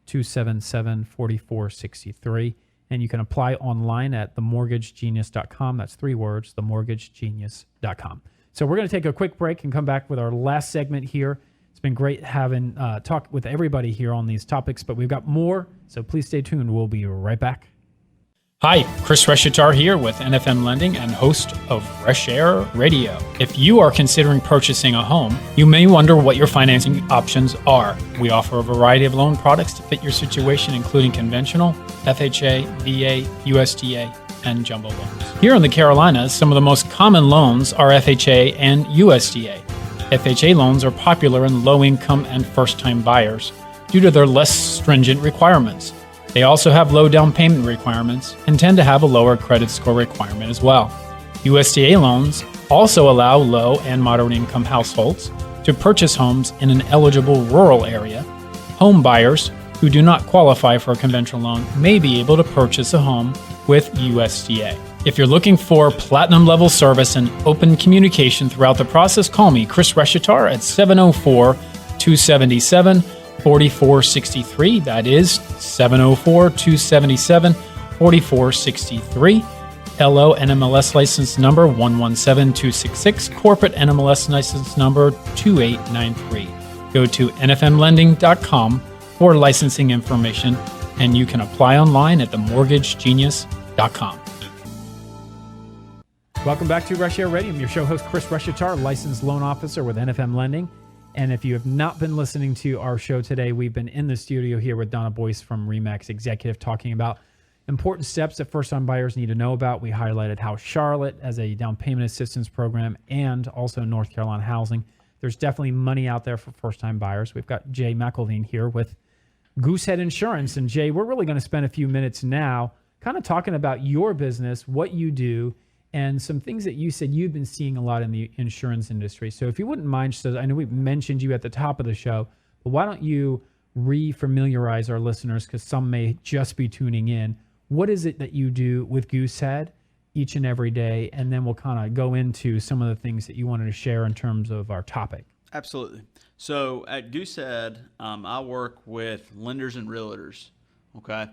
704-277-4463. And you can apply online at themortgagegenius.com. That's 3 words, themortgagegenius.com. So we're going to take a quick break and come back with our last segment here. It's been great having talk with everybody here on these topics, but we've got more, so please stay tuned. We'll be right back. Hi, Chris Reshaar here with NFM Lending and host of Reshair Radio. If you are considering purchasing a home, you may wonder what your financing options are. We offer a variety of loan products to fit your situation, including conventional, FHA, VA, USDA, and jumbo loans. Here in the Carolinas, some of the most common loans are FHA and USDA. FHA loans are popular in low-income and first-time buyers due to their less stringent requirements. They also have low down payment requirements and tend to have a lower credit score requirement as well. USDA loans also allow low and moderate income households to purchase homes in an eligible rural area. Home buyers who do not qualify for a conventional loan may be able to purchase a home with USDA. If you're looking for platinum level service and open communication throughout the process, call me, Chris Reshaar, at 704-277-4463. That is 704-277-4463. LO NMLS license number 117266, corporate NMLS license number 2893. Go to nfmlending.com for licensing information, and you can apply online at themortgagegenius.com. reshair.com. Welcome back to Reshair Radio. I'm your show host, Chris Reshatar, licensed loan officer with NFM Lending. And if you have not been listening to our show today, we've been in the studio here with Donna Boyce from RE/MAX Executive talking about important steps that first-time buyers need to know about. We highlighted how Charlotte has a down payment assistance program and also North Carolina housing. There's definitely money out there for first-time buyers. We've got Jay McElveen here with Goosehead Insurance. And Jay, we're really going to spend a few minutes now kind of talking about your business, what you do, and some things that you said you've been seeing a lot in the insurance industry. So if you wouldn't mind, so I know we mentioned you at the top of the show, but why don't you re-familiarize our listeners, because some may just be tuning in. What is it that you do with Goosehead each and every day? And then we'll kind of go into some of the things that you wanted to share in terms of our topic. Absolutely. So at Goosehead, I work with lenders and realtors, okay,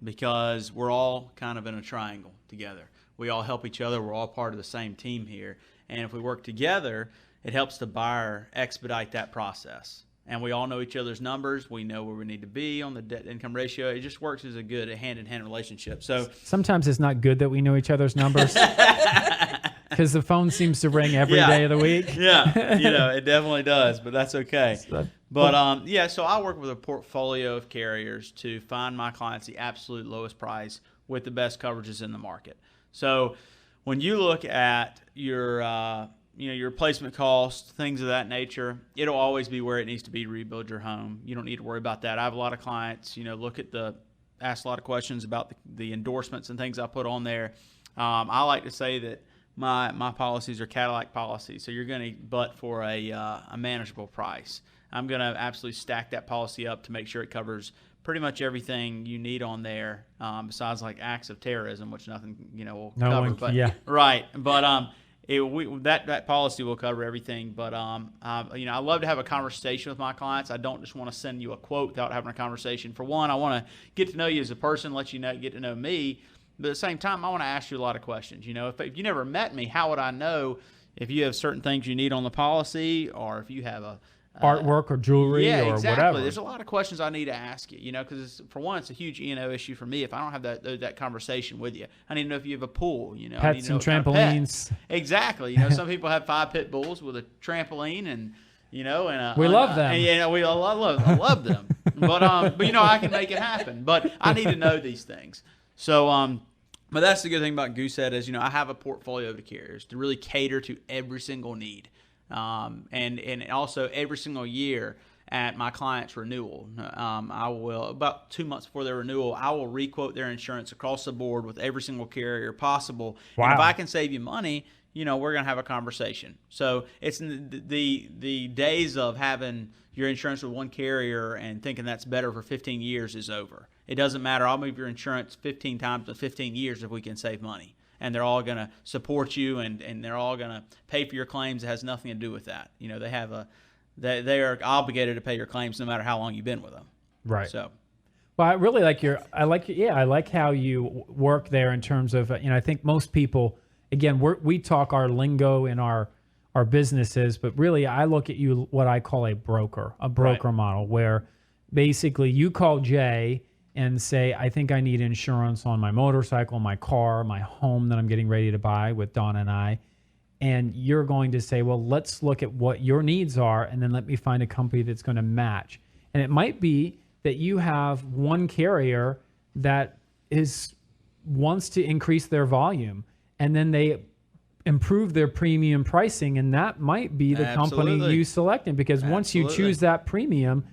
because we're all kind of in a triangle together. We all help each other. We're all part of the same team here. And if we work together, it helps the buyer expedite that process. And we all know each other's numbers. We know where we need to be on the debt-income ratio. It just works as a good hand-in-hand relationship. So sometimes it's not good that we know each other's numbers because the phone seems to ring every day of the week. Yeah, it definitely does, but that's okay. But so I work with a portfolio of carriers to find my clients the absolute lowest price with the best coverages in the market. So when you look at your replacement cost, things of that nature, it'll always be where it needs to be to rebuild your home. You don't need to worry about that. I have a lot of clients, ask a lot of questions about the endorsements and things I put on there. I like to say that my policies are Cadillac policies, so you're going to butt for a manageable price. I'm going to absolutely stack that policy up to make sure it covers pretty much everything you need on there, besides like acts of terrorism, which nothing will cover. Right. But that policy will cover everything. But I love to have a conversation with my clients. I don't just want to send you a quote without having a conversation. For one, I want to get to know you as a person, let you get to know me. But at the same time, I want to ask you a lot of questions. If you never met me, how would I know if you have certain things you need on the policy, or if you have a artwork or jewelry or exactly. whatever? There's a lot of questions I need to ask you, because for one, it's a huge E&O issue for me if I don't have that conversation with you. I need to know if you have a pool, Pets I need to know and trampolines. Exactly. Some people have 5 pit bulls with a trampoline and we love them. I love them. But I can make it happen. But I need to know these things. So but that's the good thing about Goosehead is, I have a portfolio of carriers to really cater to every single need. And also every single year at my client's renewal, I will, about 2 months before their renewal, I will requote their insurance across the board with every single carrier possible. Wow. And if I can save you money, we're going to have a conversation. So it's the days of having your insurance with one carrier and thinking that's better for 15 years is over. It doesn't matter. I'll move your insurance 15 times in 15 years if we can save money. And they're all going to support you, and they're all going to pay for your claims. It has nothing to do with that. They are obligated to pay your claims no matter how long you've been with them. Right. So, well, I really like I like how you work there in terms of, I think most people, again, we talk our lingo in our businesses, but really I look at you what I call a broker right. model, where basically you call Jay and say, I think I need insurance on my motorcycle, my car, my home that I'm getting ready to buy with Donna and I. And you're going to say, well, let's look at what your needs are, and then let me find a company that's going to match. And it might be that you have one carrier that wants to increase their volume, and then they improve their premium pricing, and that might be the company you selected, because once you choose that premium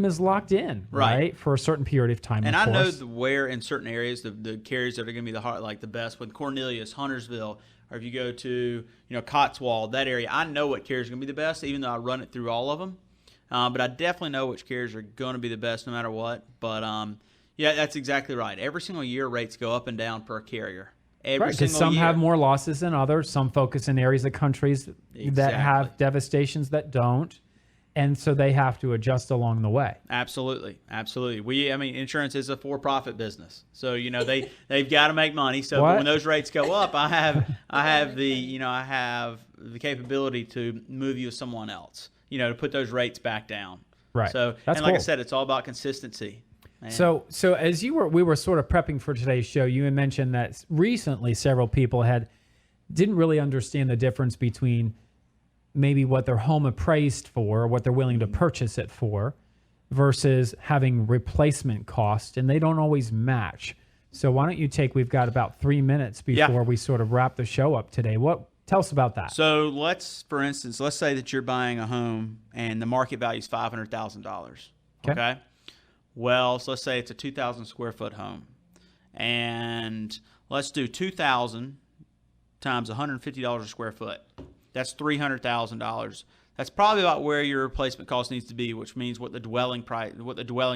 is locked in, right? For a certain period of time. And I know where in certain areas the carriers that are going to be the best, with Cornelius, Huntersville, or if you go to Cotswold, that area, I know what carriers are going to be the best, even though I run it through all of them. But I definitely know which carriers are going to be the best no matter what. But that's exactly right. Every single year, rates go up and down per carrier. Because some have more losses than others. Some focus in areas of countries that have devastations that don't. And so they have to adjust along the way. Absolutely. Insurance is a for-profit business. So, they've got to make money. So when those rates go up, I have the capability to move you with someone else, to put those rates back down. Right. So, That's and like cool. I said, it's all about consistency. So as we were sort of prepping for today's show, you had mentioned that recently several people didn't really understand the difference between maybe what their home appraised for, or what they're willing to purchase it for, versus having replacement cost, and they don't always match. So why don't you we've got about 3 minutes before we sort of wrap the show up today. Tell us about that. So for instance, let's say that you're buying a home and the market value is $500,000. Okay. Well, so let's say it's a 2,000 square foot home, and let's do 2,000 times $150 a square foot. That's $300,000. That's probably about where your replacement cost needs to be, which means what the dwelling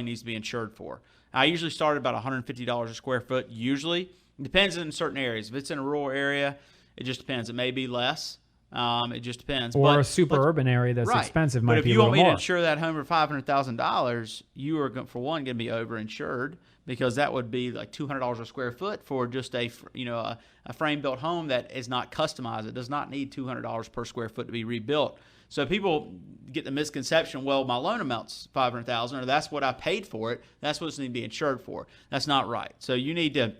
needs to be insured for. I usually start at about $150 a square foot. Usually, it depends in certain areas. If it's in a rural area, it just depends. It may be less. It just depends. Or a super urban area that's expensive might be a little more. But if you want me to insure that home for $500,000, you are, for one, going to be overinsured, because that would be like $200 a square foot for just a frame built home that is not customized. It does not need $200 per square foot to be rebuilt. So people get the misconception, well, my loan amount's $500,000, or that's what I paid for it. That's what it's need to be insured for. That's not right. So you need to.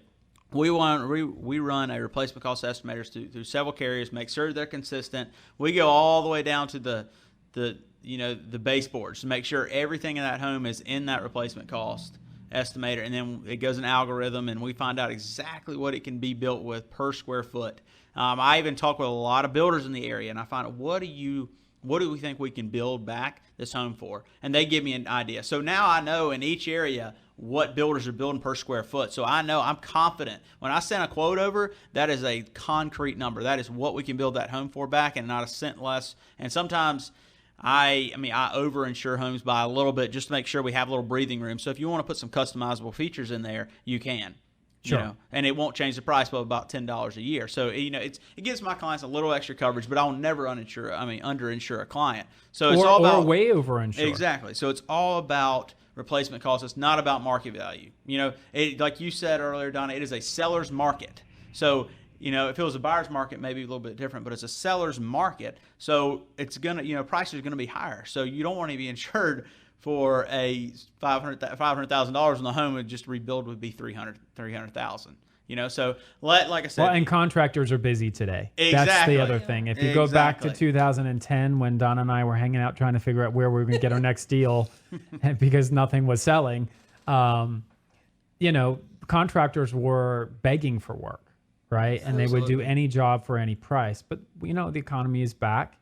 We run a replacement cost estimators through several carriers, make sure they're consistent. We go all the way down to the baseboards to make sure everything in that home is in that replacement cost estimator, and then it goes an algorithm, and we find out exactly what it can be built with per square foot. I even talk with a lot of builders in the area, and I find out what do we think we can build back this home for, and they give me an idea. So now I know in each area what builders are building per square foot. So I know, I'm confident when I send a quote over, that is a concrete number. That is what we can build that home for back, and not a cent less. And sometimes I over-insure homes by a little bit just to make sure we have a little breathing room. So if you want to put some customizable features in there, you can. Sure. And it won't change the price by about $10 a year. So it gives my clients a little extra coverage, but I'll never underinsure a client. So it's all about, or way overinsure. Exactly. So it's all about replacement costs. It's not about market value. Like you said earlier, Donna, it is a seller's market. So if it was a buyer's market, maybe a little bit different, but it's a seller's market. So it's gonna, prices are gonna be higher. So you don't want to be insured for a $500,000 on the home, and just rebuild would be $300,000. So like I said, well, and contractors are busy today. Exactly. That's the other thing. If you go back to 2010, when Donna and I were hanging out trying to figure out where we were going to get our next deal, because nothing was selling, contractors were begging for work, right? And they would do any job for any price. But the economy is back,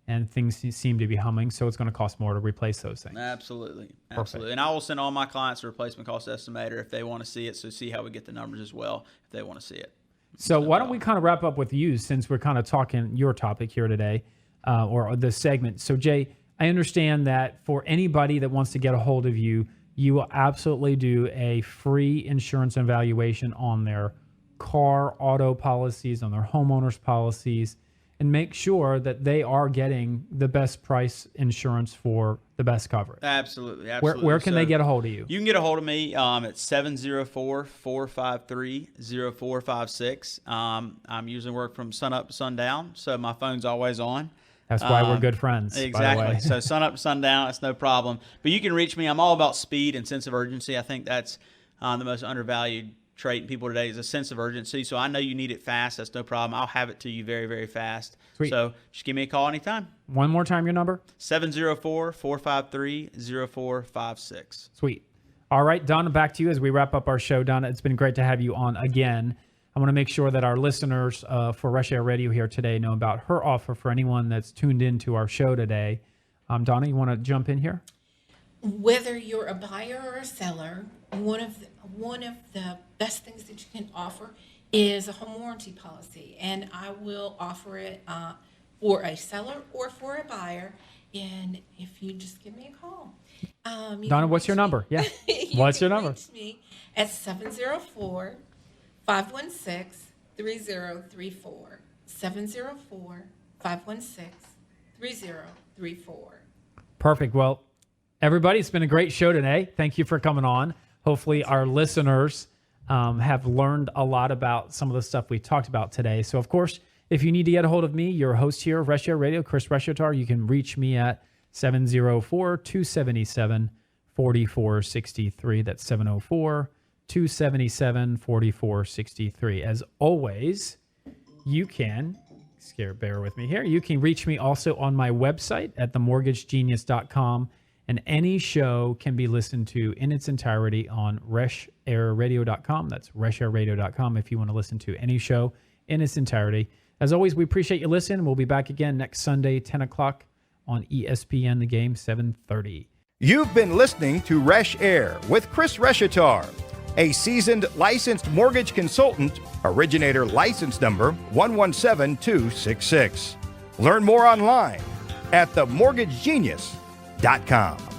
and things seem to be humming, so it's going to cost more to replace those things. Absolutely. Perfect. And I will send all my clients a replacement cost estimator if they want to see it, so see how we get the numbers as well if they want to see it. So why don't we kind of wrap up with you, since we're kind of talking your topic here today, or this segment. So Jay, I understand that for anybody that wants to get a hold of you, you will absolutely do a free insurance evaluation on their car, auto policies, on their homeowners policies, and make sure that they are getting the best price insurance for the best coverage. Absolutely. Where can they get a hold of you? You can get a hold of me at 704-453-0456. I'm usually work from sun up to sundown, so my phone's always on. That's why we're good friends. Exactly. By the way. So sun up to sundown, it's no problem. But you can reach me. I'm all about speed and sense of urgency. I think that's the most undervalued trait in people today, is a sense of urgency. So I know you need it fast. That's no problem. I'll have it to you very, very fast. Sweet. So just give me a call anytime. One more time, your number? 704-453-0456. Sweet. All right, Donna, back to you as we wrap up our show. Donna, it's been great to have you on again. I want to make sure that our listeners for Reshair Radio here today know about her offer for anyone that's tuned into our show today. Donna, you want to jump in here? Whether you're a buyer or a seller, one of the best things that you can offer is a home warranty policy, and I will offer it for a seller or for a buyer. And if you just give me a call, Donna, what's your number? Yeah, what's your number? Reach me at 704-516-3034. 704-516-3034. Perfect. Well, everybody, it's been a great show today. Thank you for coming on. Hopefully our listeners have learned a lot about some of the stuff we talked about today. So, of course, if you need to get a hold of me, your host here of Reshair Radio, Chris Reshatar, you can reach me at 704-277-4639. 4463. That's 704-277-4463. As always, you can, bear with me here, you can reach me also on my website at themortgagegenius.com, and any show can be listened to in its entirety on reshairradio.com. That's reshairradio.com if you want to listen to any show in its entirety. As always, we appreciate you listening. We'll be back again next Sunday, 10 o'clock on ESPN The Game, 7:30. You've been listening to Reshair with Chris Reshatar, a seasoned licensed mortgage consultant, originator license number 117266. Learn more online at themortgagegenius.com.